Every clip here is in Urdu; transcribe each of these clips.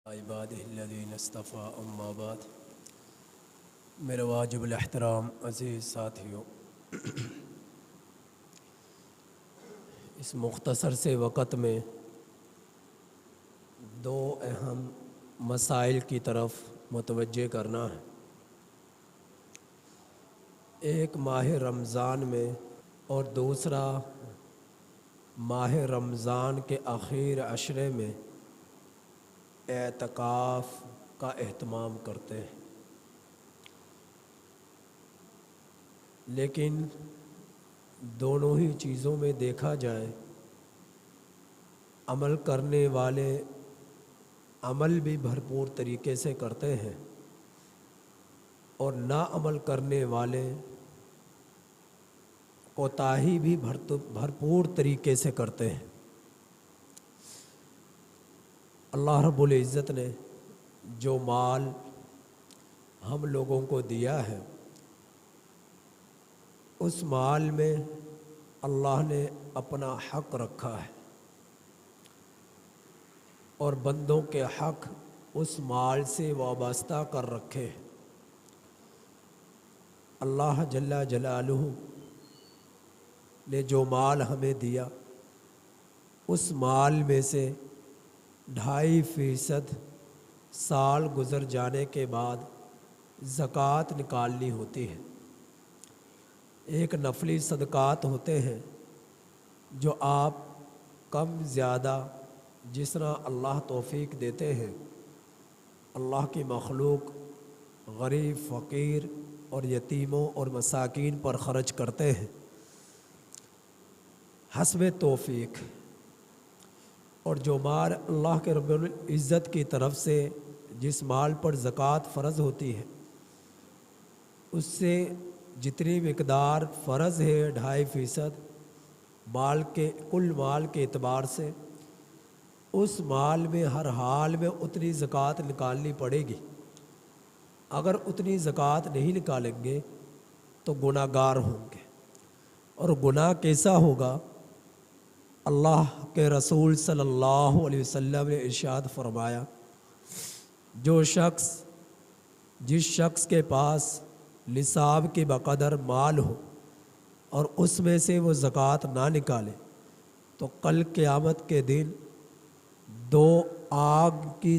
عباد الذین اصطفیٰ اما بعد، میرے واجب الاحترام عزیز ساتھیوں، اس مختصر سے وقت میں دو اہم مسائل کی طرف متوجہ کرنا ہے۔ ایک ماہ رمضان میں اور دوسرا ماہ رمضان کے آخر عشرے میں اعتکاف کا اہتمام کرتے ہیں، لیکن دونوں ہی چیزوں میں دیکھا جائے عمل کرنے والے عمل بھی بھرپور طریقے سے کرتے ہیں اور نا عمل کرنے والے کوتاہی بھی بھرپور طریقے سے کرتے ہیں۔ اللہ رب العزت نے جو مال ہم لوگوں کو دیا ہے، اس مال میں اللہ نے اپنا حق رکھا ہے اور بندوں کے حق اس مال سے وابستہ کر رکھے ہیں۔ اللہ جل جلالہ نے جو مال ہمیں دیا، اس مال میں سے 2.5% سال گزر جانے کے بعد زکوٰۃ نکالنی ہوتی ہے۔ ایک نفلی صدقات ہوتے ہیں جو آپ کم زیادہ جس طرح اللہ توفیق دیتے ہیں، اللہ کی مخلوق غریب، فقیر اور یتیموں اور مساکین پر خرچ کرتے ہیں حسب توفیق۔ اور جو مال اللہ کے رب العزت کی طرف سے جس مال پر زکوٰۃ فرض ہوتی ہے، اس سے جتنی مقدار فرض ہے 2.5% مال کے کل مال کے اعتبار سے، اس مال میں ہر حال میں اتنی زکوٰۃ نکالنی پڑے گی۔ اگر اتنی زکوٰۃ نہیں نکالیں گے تو گناہ گار ہوں گے، اور گناہ کیسا ہوگا؟ اللہ کے رسول صلی اللہ علیہ وسلم نے ارشاد فرمایا، جس شخص کے پاس نصاب کے بقدر مال ہو اور اس میں سے وہ زکوٰۃ نہ نکالے، تو کل قیامت کے دن 2 آگ کی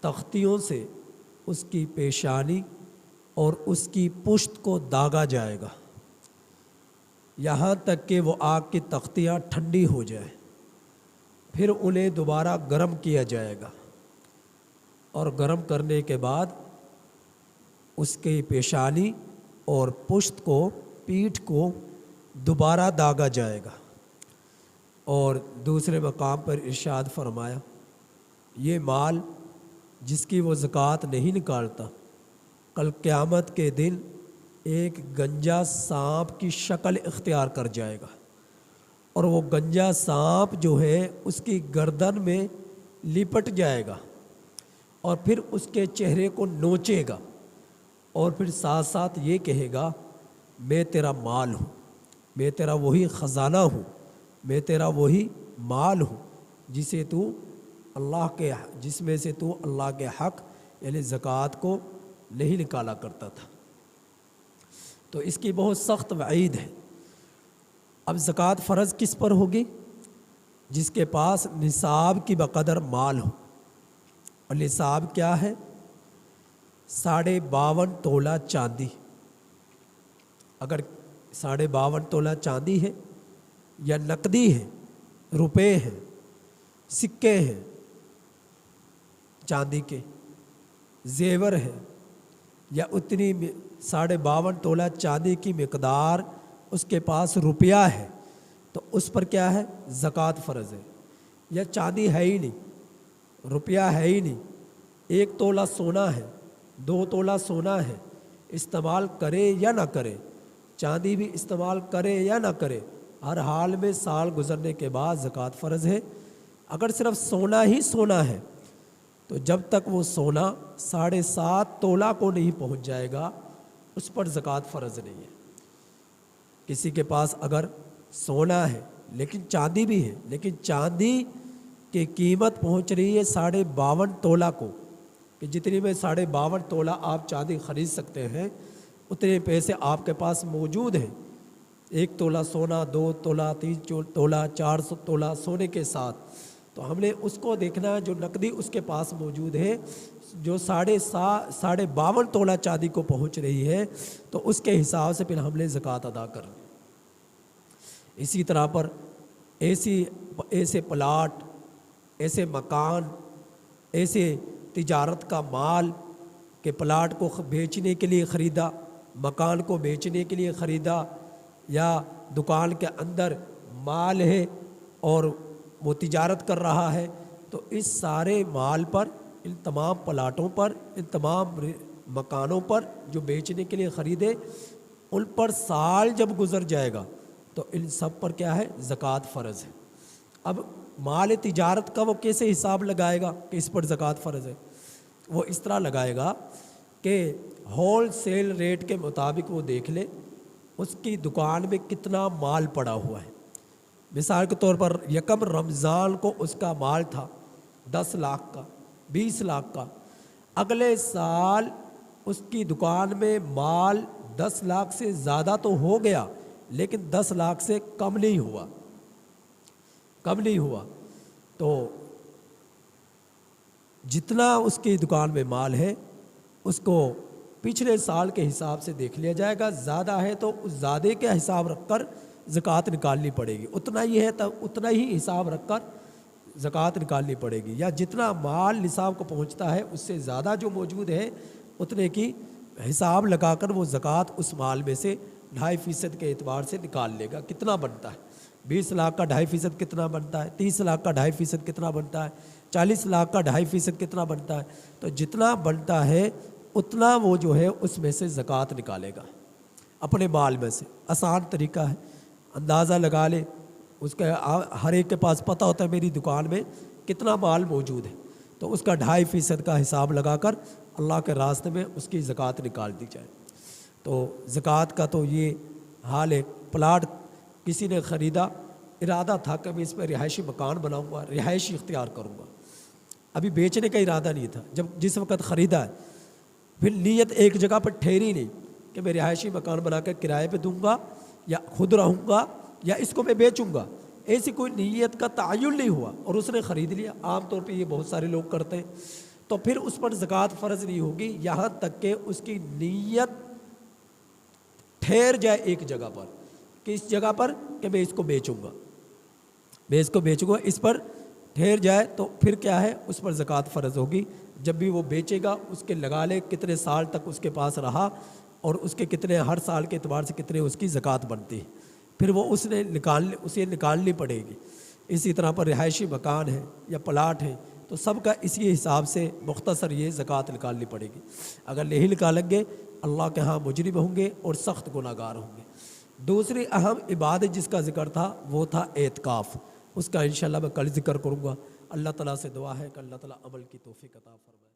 تختیوں سے اس کی پیشانی اور اس کی پشت کو داغا جائے گا، یہاں تک کہ وہ آگ کی تختیاں ٹھنڈی ہو جائیں، پھر انہیں دوبارہ گرم کیا جائے گا، اور گرم کرنے کے بعد اس کی پیشانی اور پشت کو، پیٹھ کو دوبارہ داغا جائے گا۔ اور دوسرے مقام پر ارشاد فرمایا، یہ مال جس کی وہ زکوٰۃ نہیں نکالتا، کل قیامت کے دن ایک گنجا سانپ کی شکل اختیار کر جائے گا، اور وہ گنجا سانپ جو ہے اس کی گردن میں لپٹ جائے گا، اور پھر اس کے چہرے کو نوچے گا، اور پھر ساتھ ساتھ یہ کہے گا، میں تیرا مال ہوں، میں تیرا وہی خزانہ ہوں، میں تیرا وہی مال ہوں جس میں سے تو اللہ کے حق یعنی زکوٰۃ کو نہیں نکالا کرتا تھا۔ تو اس کی بہت سخت وعید ہے۔ اب زکوٰۃ فرض کس پر ہوگی؟ جس کے پاس نصاب کی بقدر مال ہو، اور نصاب کیا ہے؟ 52.5 تولہ چاندی۔ اگر 52.5 تولہ چاندی ہے، یا نقدی ہے، روپے ہیں، سکے ہیں چاندی کے، زیور ہے، یا اتنی 52.5 تولہ چاندی کی مقدار اس کے پاس روپیہ ہے، تو اس پر کیا ہے؟ زکوٰۃ فرض ہے۔ یا چاندی ہے ہی نہیں، روپیہ ہے ہی نہیں، 1 تولہ سونا ہے، 2 تولہ سونا ہے، استعمال کرے یا نہ کرے، چاندی بھی استعمال کرے یا نہ کرے، ہر حال میں سال گزرنے کے بعد زکوٰۃ فرض ہے۔ اگر صرف سونا ہی سونا ہے تو جب تک وہ سونا 7.5 تولہ کو نہیں پہنچ جائے گا، اس پر زکوٰۃ فرض نہیں ہے۔ کسی کے پاس اگر سونا ہے لیکن چاندی بھی ہے، لیکن چاندی کی قیمت پہنچ رہی ہے 52.5 تولہ کو، کہ جتنی میں 52.5 تولہ آپ چاندی خرید سکتے ہیں اتنے پیسے آپ کے پاس موجود ہیں۔ 1 تولہ سونا، 2 تولہ، 3 تولہ، 400 تولہ سونے کے ساتھ، تو ہم نے اس کو دیکھنا ہے جو نقدی اس کے پاس موجود ہے، جو 52.5 تولہ چاندی کو پہنچ رہی ہے، تو اس کے حساب سے پھر ہم نے زکوٰۃ ادا کرنی۔ اسی طرح پر ایسے پلاٹ، ایسے مکان، ایسے تجارت کا مال کہ پلاٹ کو بیچنے کے لیے خریدا، مکان کو بیچنے کے لیے خریدا، یا دکان کے اندر مال ہے اور وہ تجارت کر رہا ہے، تو اس سارے مال پر، ان تمام پلاٹوں پر، ان تمام مکانوں پر جو بیچنے کے لیے خریدے، ان پر سال جب گزر جائے گا تو ان سب پر کیا ہے؟ زکوٰۃ فرض ہے۔ اب مال تجارت کا وہ کیسے حساب لگائے گا کہ اس پر زکوٰۃ فرض ہے؟ وہ اس طرح لگائے گا کہ ہول سیل ریٹ کے مطابق وہ دیکھ لے اس کی دکان میں کتنا مال پڑا ہوا ہے۔ مثال کے طور پر یکم رمضان کو اس کا مال تھا 10 لاکھ کا، 20 لاکھ کا، اگلے سال اس کی دکان میں مال 10 لاکھ سے زیادہ تو ہو گیا لیکن 10 لاکھ سے کم نہیں ہوا، تو جتنا اس کی دکان میں مال ہے اس کو پچھلے سال کے حساب سے دیکھ لیا جائے گا، زیادہ ہے تو اس زیادہ کے حساب رکھ کر زکوٰۃ نکالنی پڑے گی، اتنا ہی ہے تو اتنا ہی حساب رکھ کر زکوٰۃ نکالنی پڑے گی، یا جتنا مال نصاب کو پہنچتا ہے اس سے زیادہ جو موجود ہے اتنے کی حساب لگا کر وہ زکوٰۃ اس مال میں سے 2.5% کے اعتبار سے نکال لے گا۔ کتنا بنتا ہے؟ 20 لاکھ کا 2.5% کتنا بنتا ہے؟ 30 لاکھ کا 2.5% کتنا بنتا ہے؟ 40 لاکھ کا 2.5% کتنا بنتا ہے؟ تو جتنا بنتا ہے اتنا وہ جو ہے اس میں سے زکوٰۃ نکالے گا اپنے مال میں سے۔ آسان طریقہ ہے، اندازہ لگا لے، اس کا ہر ایک کے پاس پتہ ہوتا ہے میری دکان میں کتنا مال موجود ہے، تو اس کا 2.5% کا حساب لگا کر اللہ کے راستے میں اس کی زکوٰۃ نکال دی جائے۔ تو زکوٰۃ کا تو یہ حال ہے۔ پلاٹ کسی نے خریدا، ارادہ تھا کہ میں اس پہ رہائشی مکان بناؤں گا، رہائشی اختیار کروں گا، ابھی بیچنے کا ارادہ نہیں تھا، جس وقت خریدا ہے پھر نیت ایک جگہ پر ٹھہری نہیں کہ میں رہائشی مکان بنا کر کرائے پہ دوں گا یا خود رہوں گا یا اس کو میں بیچوں گا، ایسی کوئی نیت کا تعین نہیں ہوا اور اس نے خرید لیا۔ عام طور پہ یہ بہت سارے لوگ کرتے ہیں، تو پھر اس پر زکوٰۃ فرض نہیں ہوگی یہاں تک کہ اس کی نیت ٹھہر جائے ایک جگہ پر، کہ اس جگہ پر کہ میں اس کو بیچوں گا، اس پر ٹھہر جائے تو پھر کیا ہے؟ اس پر زکوٰۃ فرض ہوگی۔ جب بھی وہ بیچے گا اس کے لگا لے کتنے سال تک اس کے پاس رہا اور اس کے کتنے ہر سال کے اعتبار سے کتنے اس کی زکوٰۃ بنتی ہے، پھر وہ اسے نکالنی پڑے گی۔ اسی طرح پر رہائشی مکان ہے یا پلاٹ ہے تو سب کا اسی حساب سے مختصر یہ زکوٰۃ نکالنی پڑے گی۔ اگر نہیں نکالیں گے اللہ کے ہاں مجرم ہوں گے اور سخت گناہ گار ہوں گے۔ دوسری اہم عبادت جس کا ذکر تھا وہ تھا اعتکاف، اس کا انشاءاللہ میں کل ذکر کروں گا۔ اللہ تعالیٰ سے دعا ہے کہ اللہ تعالیٰ عمل کی توفیق عطا فرمائے۔